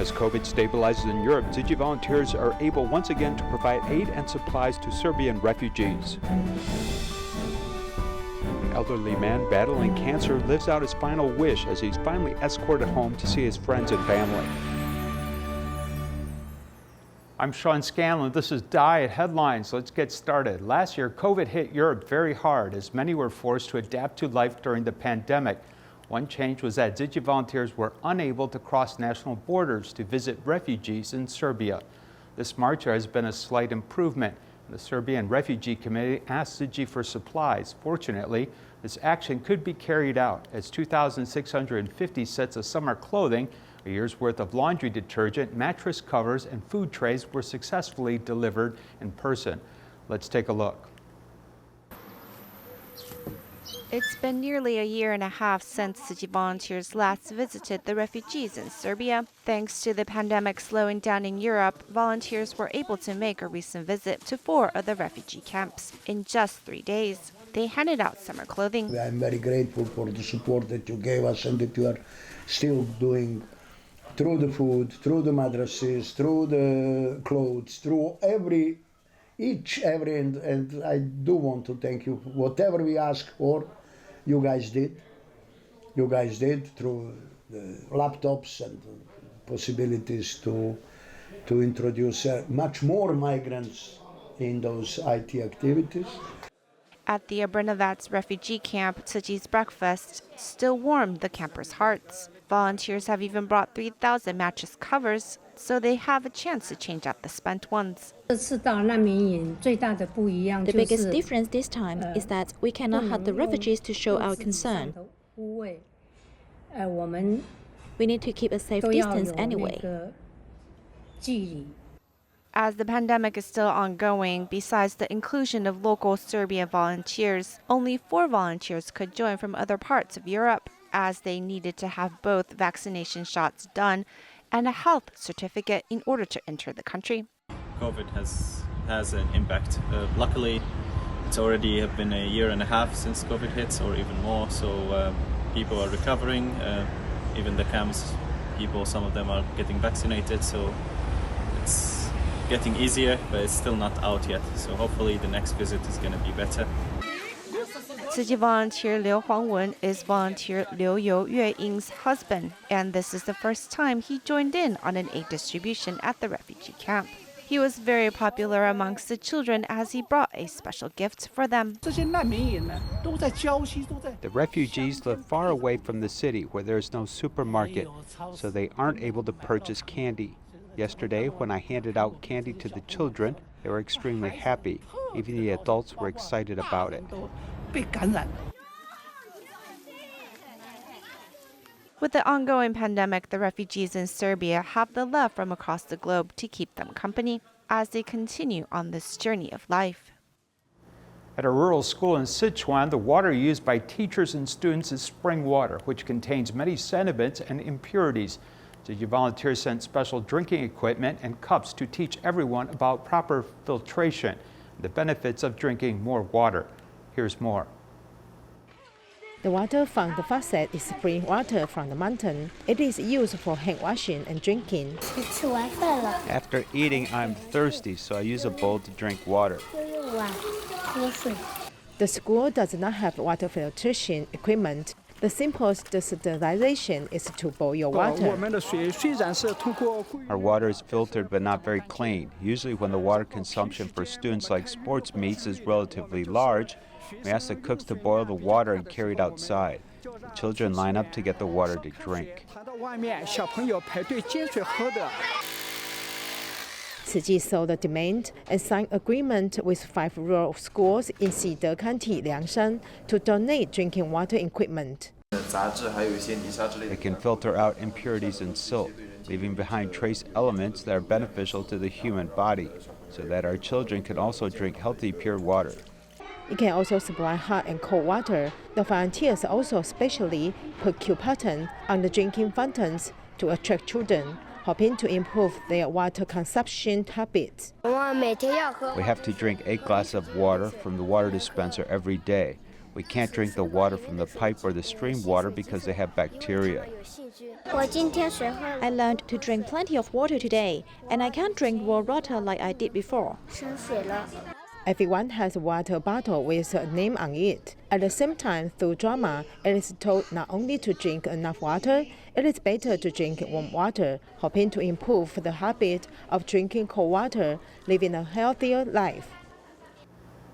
As COVID stabilizes in Europe, Tzu Chi volunteers are able once again to provide aid and supplies to Serbian refugees. An elderly man battling cancer lives out his final wish as he's finally escorted home to see his friends and family. I'm Sean Scanlon. This is DaAi Headlines. Let's get started. Last year, COVID hit Europe very hard as many were forced to adapt to life during the pandemic. One change was that Tzu Chi volunteers were unable to cross national borders to visit refugees in Serbia. This March there has been a slight improvement. The Serbian Refugee Committee asked Tzu Chi for supplies. Fortunately, this action could be carried out as 2,650 sets of summer clothing, a year's worth of laundry detergent, mattress covers, and food trays were successfully delivered in person. Let's take a look. It's been nearly a year and a half since Tzu Chi volunteers last visited the refugees in Serbia. Thanks to the pandemic slowing down in Europe, volunteers were able to make a recent visit to 4 of the refugee camps in just 3 days. They handed out summer clothing. I'm very grateful for the support that you gave us and that you are still doing through the food, through the madrasas, through the clothes, through every, and I do want to thank you. Whatever we asked for, you guys did. You guys did through the laptops and possibilities to introduce much more migrants in those IT activities. At the Obrenovac refugee camp, Tzu Chi's breakfast still warmed the campers' hearts. Volunteers have even brought 3,000 mattress covers, so they have a chance to change out the spent ones. The biggest difference this time is that we cannot hug the refugees to show our concern. We need to keep a safe distance anyway. As the pandemic is still ongoing, besides the inclusion of local Serbian volunteers, only 4 volunteers could join from other parts of Europe, as they needed to have both vaccination shots done and a health certificate in order to enter the country. COVID has an impact. Luckily, it's already been a year and a half since COVID hits, or even more, so people are recovering. Even the camps people, some of them are getting vaccinated, so it's getting easier, but it's still not out yet. So hopefully the next visit is going to be better. Tzu Chi volunteer Liu Huangwen is volunteer Liu Youying's husband, and this is the first time he joined in on an aid distribution at the refugee camp. He was very popular amongst the children as he brought a special gift for them. The refugees live far away from the city where there is no supermarket, so they aren't able to purchase candy. Yesterday, when I handed out candy to the children, they were extremely happy. Even the adults were excited about it. With the ongoing pandemic, the refugees in Serbia have the love from across the globe to keep them company as they continue on this journey of life. At a rural school in Sichuan, the water used by teachers and students is spring water, which contains many sediments and impurities. Tzu Chi volunteers sent special drinking equipment and cups to teach everyone about proper filtration and the benefits of drinking more water. Here's more. The water from the faucet is spring water from the mountain. It is used for hand washing and drinking. After eating, I'm thirsty, so I use a bowl to drink water. The school does not have water filtration equipment. The simplest sterilization is to boil your water. Our water is filtered but not very clean. Usually when the water consumption for students like sports meets is relatively large, we ask the cooks to boil the water and carry it outside. The children line up to get the water to drink. Tzu Chi saw the demand and signed agreement with 5 rural schools in Xide County, Liangshan, to donate drinking water equipment. They can filter out impurities in silt, leaving behind trace elements that are beneficial to the human body, so that our children can also drink healthy, pure water. It can also supply hot and cold water. The volunteers also specially put Q pattern on the drinking fountains to attract children, hoping to improve their water consumption habits. We have to drink 8 glasses of water from the water dispenser every day. We can't drink the water from the pipe or the stream water because they have bacteria. I learned to drink plenty of water today, and I can't drink raw water like I did before. Everyone has a water bottle with a name on it. At the same time, through drama, it is told not only to drink enough water, it is better to drink warm water, hoping to improve the habit of drinking cold water, living a healthier life.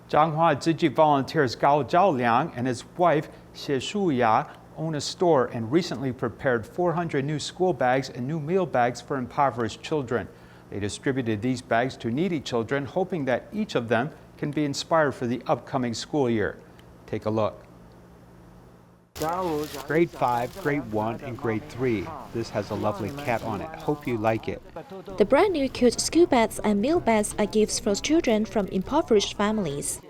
Changhua Tzu Chi volunteers Gao Zhaoliang and his wife, Xie Shuya, own a store and recently prepared 400 new school bags and new meal bags for impoverished children. They distributed these bags to needy children, hoping that each of them can be inspired for the upcoming school year. Take a look. Grade 5, Grade 1, and Grade 3. This has a lovely cat on it. Hope you like it. The brand new cute school bags and meal bags are gifts for children from impoverished families.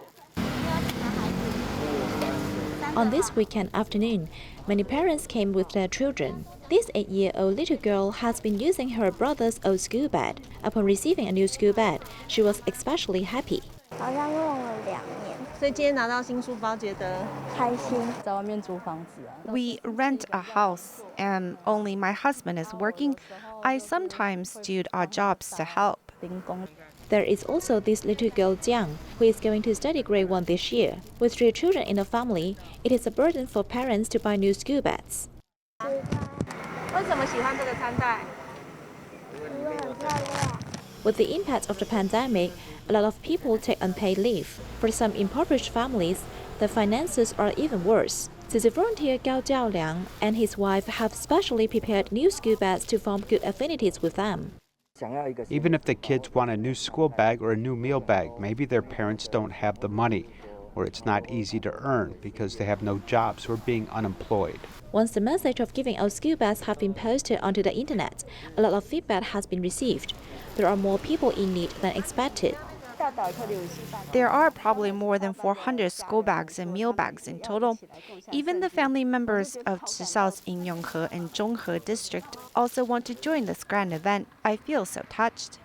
On this weekend afternoon, many parents came with their children. This 8-year-old little girl has been using her brother's old school bag. Upon receiving a new school bag, she was especially happy. We rent a house, and only my husband is working. I sometimes do odd jobs to help. There is also this little girl Jiang, who is going to study grade 1 this year. With 3 children in the family, it is a burden for parents to buy new school bags. With the impact of the pandemic, a lot of people take unpaid leave. For some impoverished families, the finances are even worse. City volunteer Gao Zhaoliang and his wife have specially prepared new school bags to form good affinities with them. Even if the kids want a new school bag or a new meal bag, maybe their parents don't have the money, or it's not easy to earn because they have no jobs or being unemployed. Once the message of giving out school bags have been posted onto the internet, a lot of feedback has been received. There are more people in need than expected. There are probably more than 400 school bags and meal bags in total. Even the family members of Zhishao's Yonhe and Zhonghe district also want to join this grand event. I feel so touched.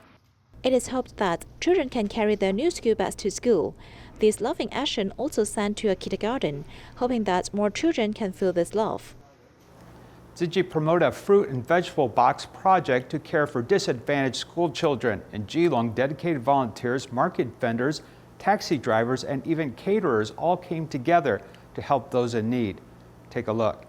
It is hoped that children can carry their new school bags to school. This loving action also sent to a kindergarten, hoping that more children can feel this love. Tzu Chi promoted a fruit and vegetable box project to care for disadvantaged school children. In Keelung, dedicated volunteers, market vendors, taxi drivers, and even caterers all came together to help those in need. Take a look.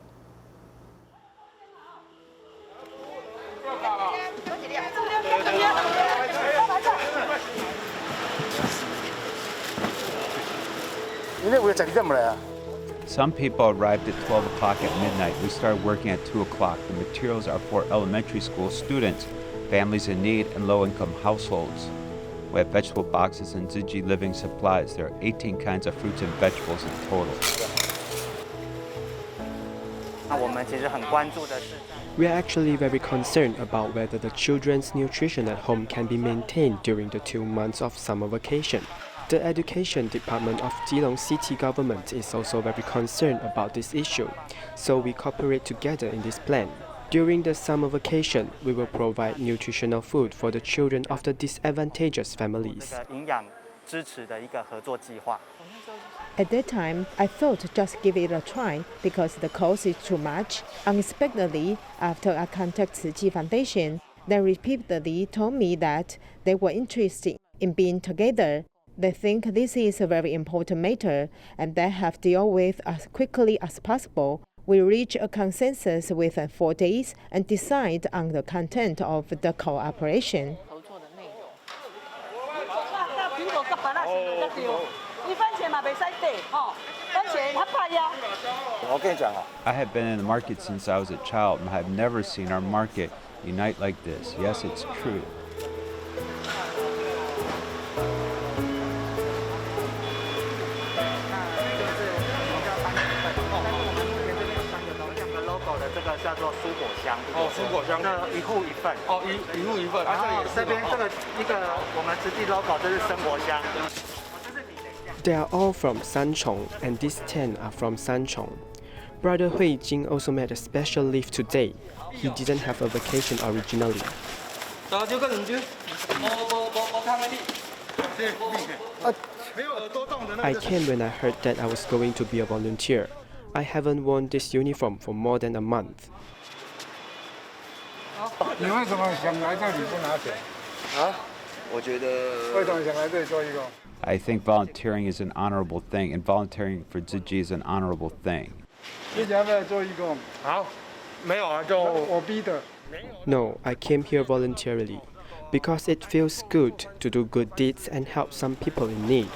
Some people arrived at 12 o'clock at midnight. We started working at 2 o'clock. The materials are for elementary school students, families in need, and low-income households. We have vegetable boxes and Tzu Chi living supplies. There are 18 kinds of fruits and vegetables in total. We are actually very concerned about whether the children's nutrition at home can be maintained during the 2 months of summer vacation. The Education Department of Keelung City Government is also very concerned about this issue, so we cooperate together in this plan. During the summer vacation, we will provide nutritional food for the children of the disadvantaged families. At that time, I thought just give it a try because the cost is too much. Unexpectedly, after I contacted Tzu Chi Foundation, they repeatedly told me that they were interested in being together. They think this is a very important matter and they have to deal with as quickly as possible. We reach a consensus within 4 days and decide on the content of the cooperation. I have been in the market since I was a child and I have never seen our market unite like this. Yes, it's true. They are all from Sanchong, and these 10 are from Sanchong. Brother Hui Jing also made a special leave today. He didn't have a vacation originally. I came when I heard that I was going to be a volunteer. I haven't worn this uniform for more than a month. 你为什么想来这里不拿钱？啊？我觉得为什么想来这里做义工？ I think volunteering is an honorable thing, and volunteering for Tzu Chi is an honorable thing. 你想不想做义工？好，没有啊，就我逼的。 No, I came here voluntarily because it feels good to do good deeds and help some people in need.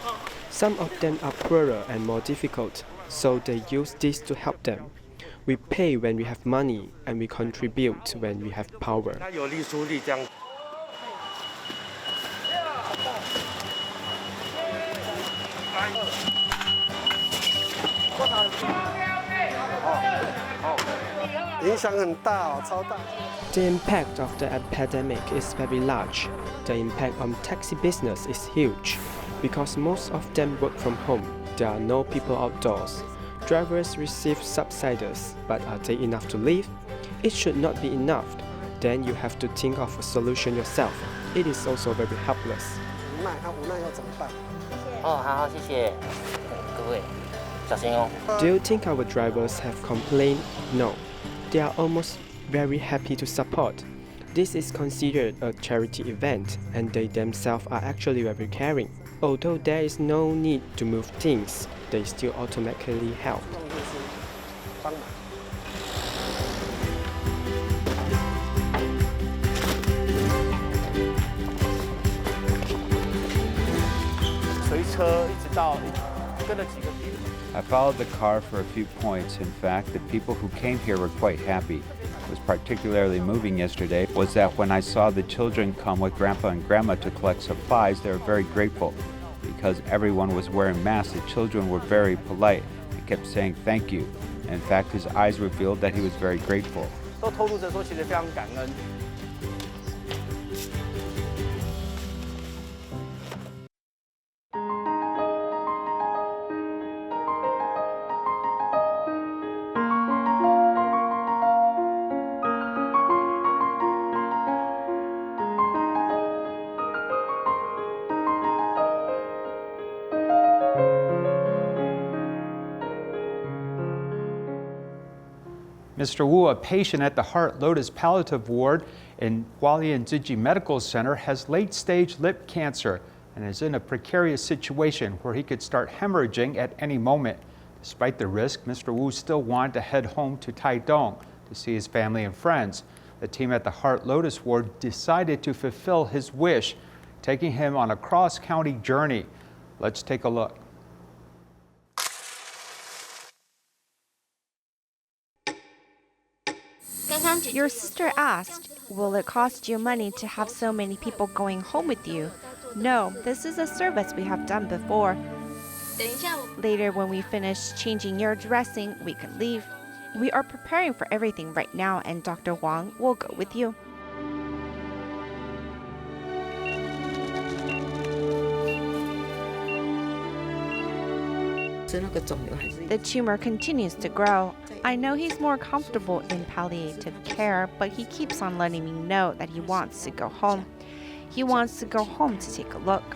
Some of them are poorer and more difficult, so they use this to help them. We pay when we have money, and we contribute when we have power. 他有力出力这样。 影响很大，超大。 The impact of the epidemic is very large. The impact on taxi business is huge. Because most of them work from home, there are no people outdoors. Drivers receive subsidies, but are they enough to live? It should not be enough. Then you have to think of a solution yourself. It is also very helpless. 无奈要怎么办？哦，好，谢谢各位，小心哦。 Do you think our drivers have complained? No. They are almost very happy to support. This is considered a charity event, and they themselves are actually very caring. Although there is no need to move things, they still automatically help. 帮忙。 随车一直到跟了几个地。 I followed the car for a few points. In fact, the people who came here were quite happy. What was particularly moving yesterday was that when I saw the children come with Grandpa and Grandma to collect supplies, they were very grateful. Because everyone was wearing masks, the children were very polite and kept saying thank you. In fact, his eyes revealed that he was very grateful. 都透露着说，其实非常感恩。 Mr. Wu, a patient at the Heart Lotus Palliative Ward in Hualien Tzu Chi Medical Center, has late-stage lip cancer and is in a precarious situation where he could start hemorrhaging at any moment. Despite the risk, Mr. Wu still wanted to head home to Taidong to see his family and friends. The team at the Heart Lotus Ward decided to fulfill his wish, taking him on a cross-county journey. Let's take a look. Your sister asked, will it cost you money to have so many people going home with you? No, this is a service we have done before. Later, when we finish changing your dressing, we can leave. We are preparing for everything right now, and Dr. Wang will go with you. The tumor continues to grow. I know he's more comfortable in palliative care, but he keeps on letting me know that he wants to go home. He wants to go home to take a look.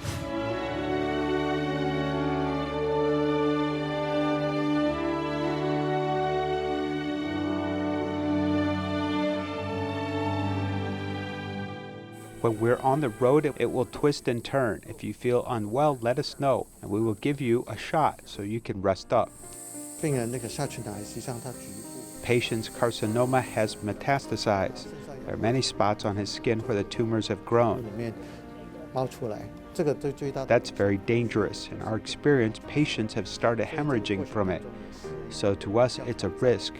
When we're on the road, it will twist and turn. If you feel unwell, let us know, and we will give you a shot so you can rest up. Patient's carcinoma has metastasized. There are many spots on his skin where the tumors have grown. That's very dangerous. In our experience, patients have started hemorrhaging from it. So to us, it's a risk.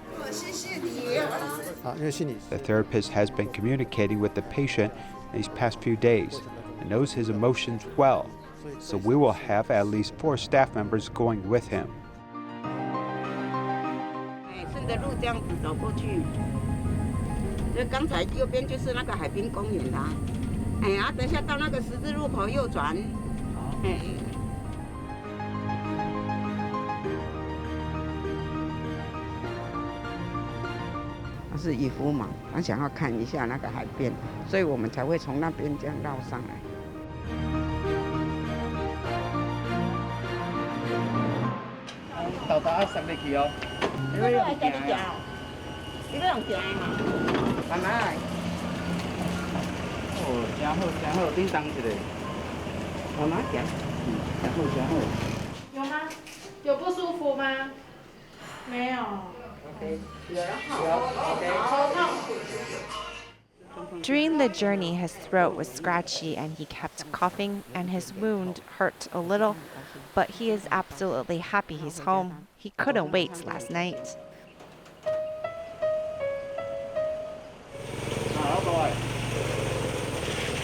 The therapist has been communicating with the patient these past few days and knows his emotions well. So we will have at least 4 staff members going with him. 顺着路这样子走过去，就刚才右边就是那个海滨公园啦。哎呀，等一下到那个十字路口右转。哎。他是渔夫嘛，他想要看一下那个海边，所以我们才会从那边这样绕上来。豆豆塞入去哦。你要用行的，你要用行的嘛，慢慢来。哦，真好，真好，叮当一下。慢慢行。真好，真好。有吗？有不舒服吗？没有。OK， 有了。好痛。During the journey, his throat was scratchy and he kept coughing, and his wound hurt a little, but he is absolutely happy he's home. He couldn't wait last night.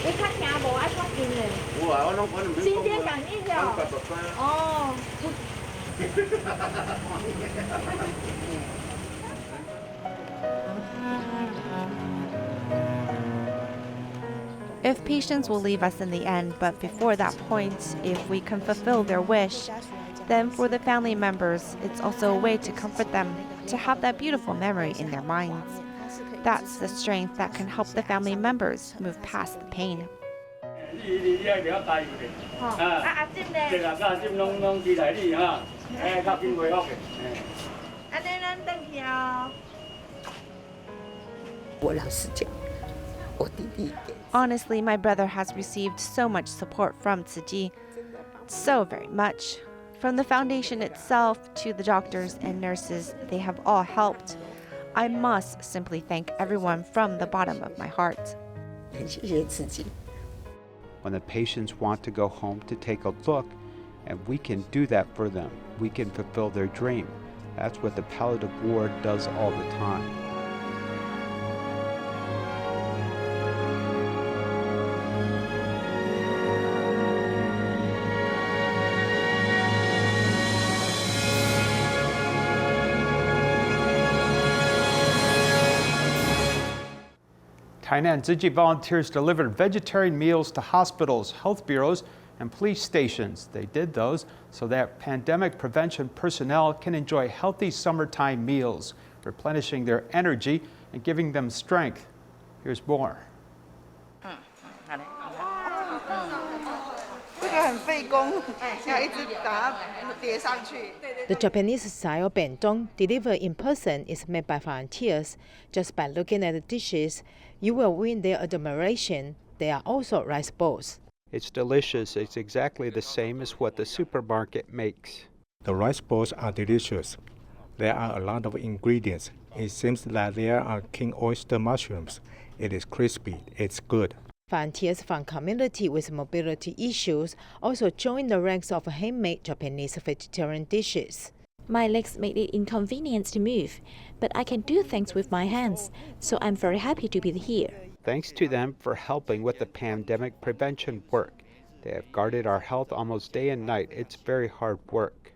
你较听无爱较近嘞？有啊，我拢心电感应了。哦。 If patients will leave us in the end, but before that point, if we can fulfill their wish, then for the family members, it's also a way to comfort them, to have that beautiful memory in their minds. That's the strength that can help the family members move past the pain. 你爱了解有咧。阿进咧。这个阿进拢期待你哈，较紧恢复嘅。安尼咱转去哦。我老实讲，我弟弟。 Honestly, my brother has received so much support from Tzu Chi. So very much. From the foundation itself to the doctors and nurses, they have all helped. I must simply thank everyone from the bottom of my heart. 谢谢自己。 When the patients want to go home to take a look, and we can do that for them, we can fulfill their dream. That's what the palliative ward does all the time. Tainan Tzu Chi volunteers delivered vegetarian meals to hospitals, health bureaus, and police stations. They did those so that pandemic prevention personnel can enjoy healthy summertime meals, replenishing their energy and giving them strength. Here's more. The Japanese-style bentong delivered in person is made by volunteers. Just by looking at the dishes, you will win their admiration. They are also rice bowls. It's delicious. It's exactly the same as what the supermarket makes. The rice bowls are delicious. There are a lot of ingredients. It seems that there are king oyster mushrooms. It is crispy. It's good. Volunteers from community with mobility issues also join the ranks of handmade Japanese vegetarian dishes. My legs made it inconvenient to move, but I can do things with my hands, so I'm very happy to be here. Thanks to them for helping with the pandemic prevention work. They have guarded our health almost day and night. It's very hard work.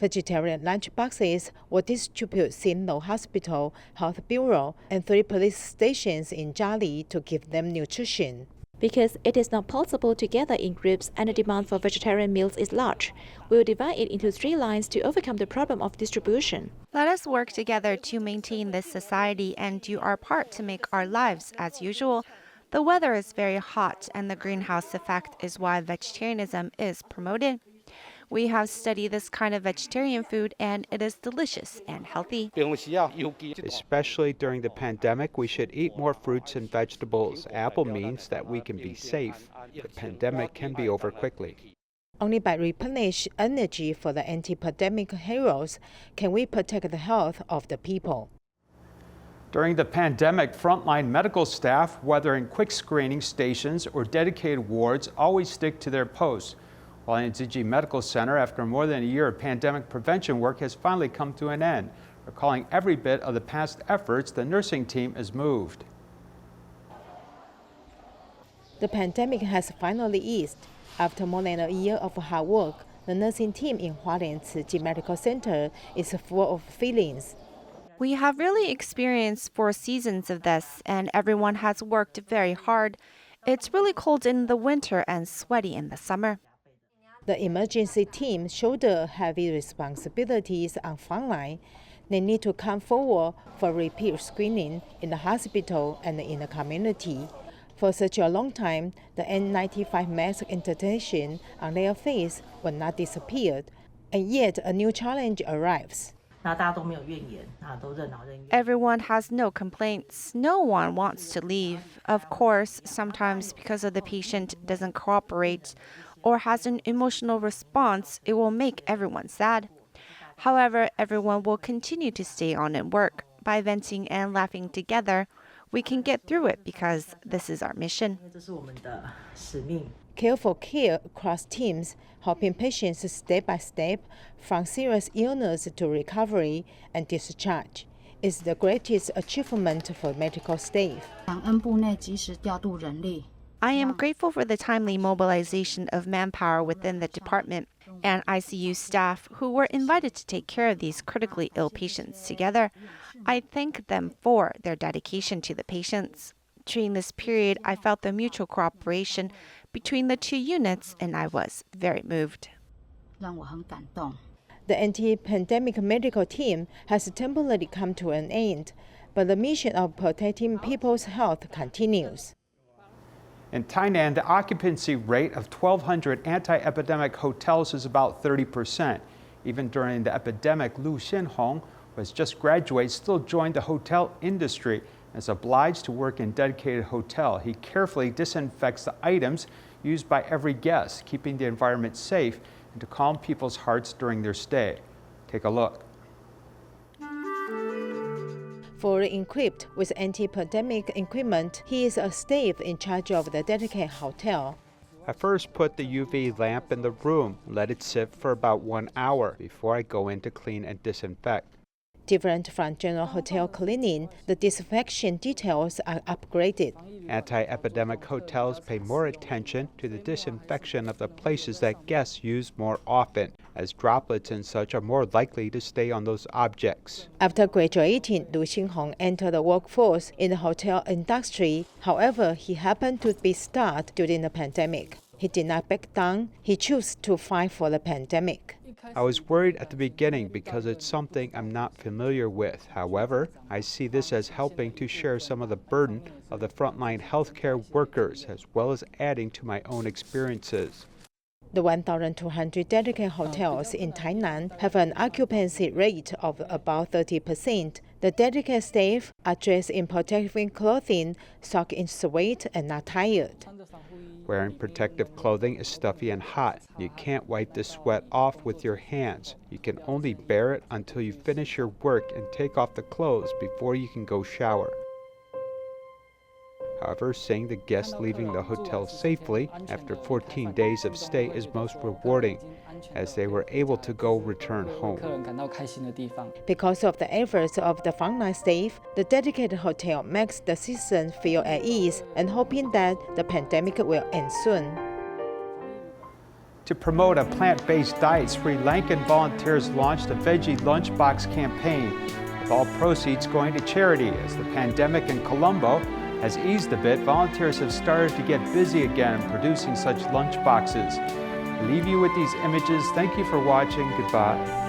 Vegetarian lunch boxes were distributed in the hospital, health bureau, and 3 police stations in Jali to give them nutrition. Because it is not possible to gather in groups and the demand for vegetarian meals is large, we will divide it into 3 lines to overcome the problem of distribution. Let us work together to maintain this society and do our part to make our lives as usual. The weather is very hot, and the greenhouse effect is why vegetarianism is promoted. We have studied this kind of vegetarian food, and it is delicious and healthy. Especially during the pandemic, we should eat more fruits and vegetables. Apple means that we can be safe. The pandemic can be over quickly. Only by replenishing energy for the anti-pandemic heroes can we protect the health of the people. During the pandemic, frontline medical staff, whether in quick screening stations or dedicated wards, always stick to their posts. While in Tzu Chi Medical Center, after more than a year of pandemic prevention work has finally come to an end. Recalling every bit of the past efforts, the nursing team is moved. The pandemic has finally eased. After more than a year of hard work, the nursing team in Hualien Tzu Chi Medical Center is full of feelings. We have really experienced 4 seasons of this, and everyone has worked very hard. It's really cold in the winter and sweaty in the summer. The emergency team shoulder heavy responsibilities on frontline. They need to come forward for repeat screening in the hospital and in the community. For such a long time, the N95 mask indentation on their face will not disappear. And yet a new challenge arrives. Everyone has no complaints. No one wants to leave. Of course, sometimes because of the patient doesn't cooperate or has an emotional response, it will make everyone sad. However, everyone will continue to stay on and work. By venting and laughing together, we can get through it because this is our mission. Careful care across teams, helping patients step by step from serious illness to recovery and discharge, is the greatest achievement for medical staff. I am grateful for the timely mobilization of manpower within the department and ICU staff who were invited to take care of these critically ill patients together. I thank them for their dedication to the patients. During this period, I felt the mutual cooperation between the two units, and I was very moved. The anti-pandemic medical team has temporarily come to an end, but the mission of protecting people's health continues. In Tainan, the occupancy rate of 1,200 anti-epidemic hotels is about 30%. Even during the epidemic, Lu Xianhong, who has just graduated, still joined the hotel industry and is obliged to work in a dedicated hotel. He carefully disinfects the items used by every guest, keeping the environment safe and to calm people's hearts during their stay. Take a look. Fully equipped with anti-pandemic equipment, he is a staff in charge of the dedicated hotel. I first put the UV lamp in the room, let it sit for about 1 hour before I go in to clean and disinfect. Different from general hotel cleaning, the disinfection details are upgraded. Anti-epidemic hotels pay more attention to the disinfection of the places that guests use more often, as droplets and such are more likely to stay on those objects. After graduating, Lu Xinhong entered the workforce in the hotel industry. However, he happened to be stuck during the pandemic. He did not back down. He chose to fight for the pandemic. I was worried at the beginning because it's something I'm not familiar with. However, I see this as helping to share some of the burden of the frontline healthcare workers, as well as adding to my own experiences. The 1,200 dedicated hotels in Tainan have an occupancy rate of about 30%. The dedicated staff are dressed in protective clothing, soaked in sweat, and not tired. Wearing protective clothing is stuffy and hot. You can't wipe the sweat off with your hands. You can only bear it until you finish your work and take off the clothes before you can go shower. However, seeing the guests leaving the hotel safely after 14 days of stay is most rewarding, as they were able to return home. Because of the efforts of the frontline staff, the dedicated hotel makes the citizens feel at ease and hoping that the pandemic will end soon. To promote a plant-based diet, Sri Lankan volunteers launched a veggie lunchbox campaign, with all proceeds going to charity. As the pandemic in Colombo has eased a bit, volunteers have started to get busy again in producing such lunchboxes. I leave you with these images. Thank you for watching. Goodbye.